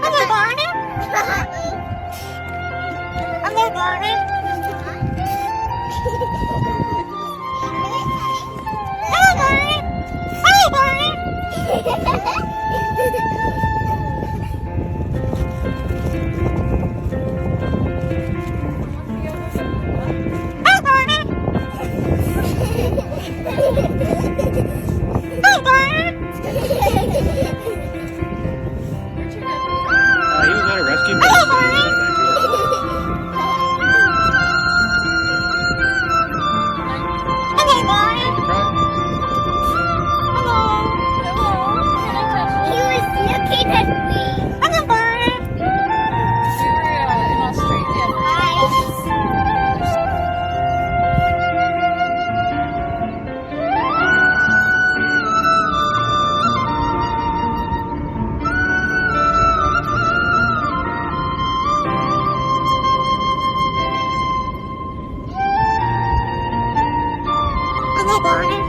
Hello, Barney. Hello, Barney. Hello, Barney. Hello, Barney. Hello, Barney. Hello, Barney. He was not a rescue Hello, person. Barney. Hello, Barney. Try. Hello. He was looking at me. Hello, Barney. in Australia. Hi. Hello, Barney.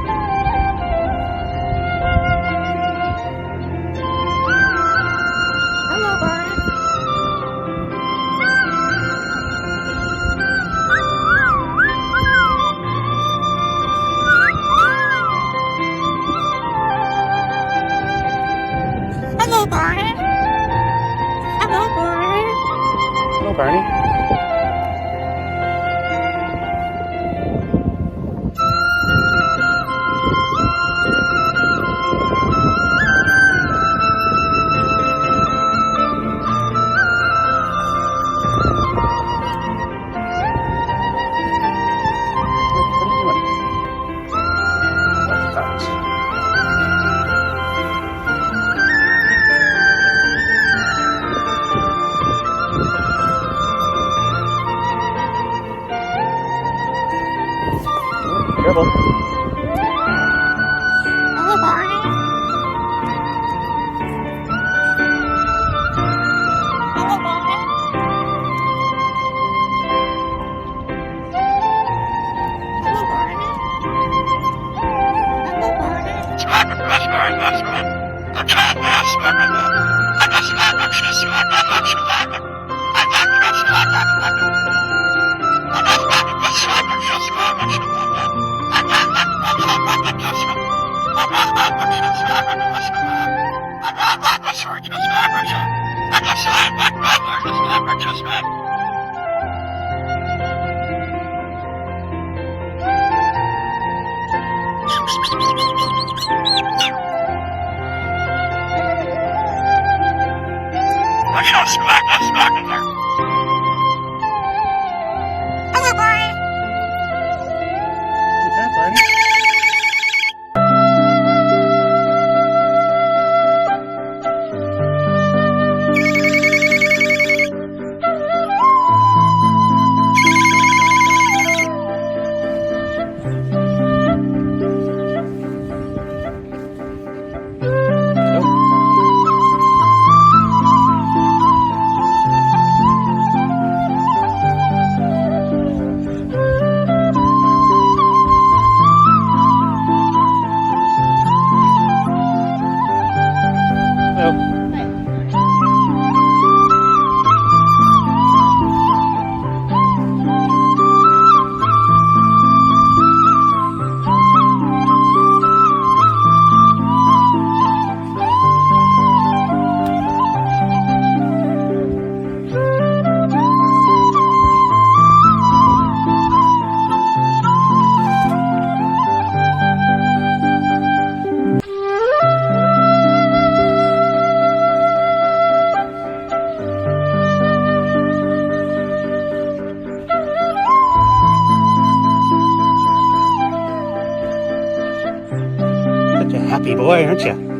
Hello, Barney. Hello, Barney. Hello, Barney. Hello, Barney. What are you doing? What's that? Careful. Hello, Barney. Hello, Barney. Hello, Barney. Hello, Barney. Hello, Barney. What's that, Barney? Such a happy boy, aren't you?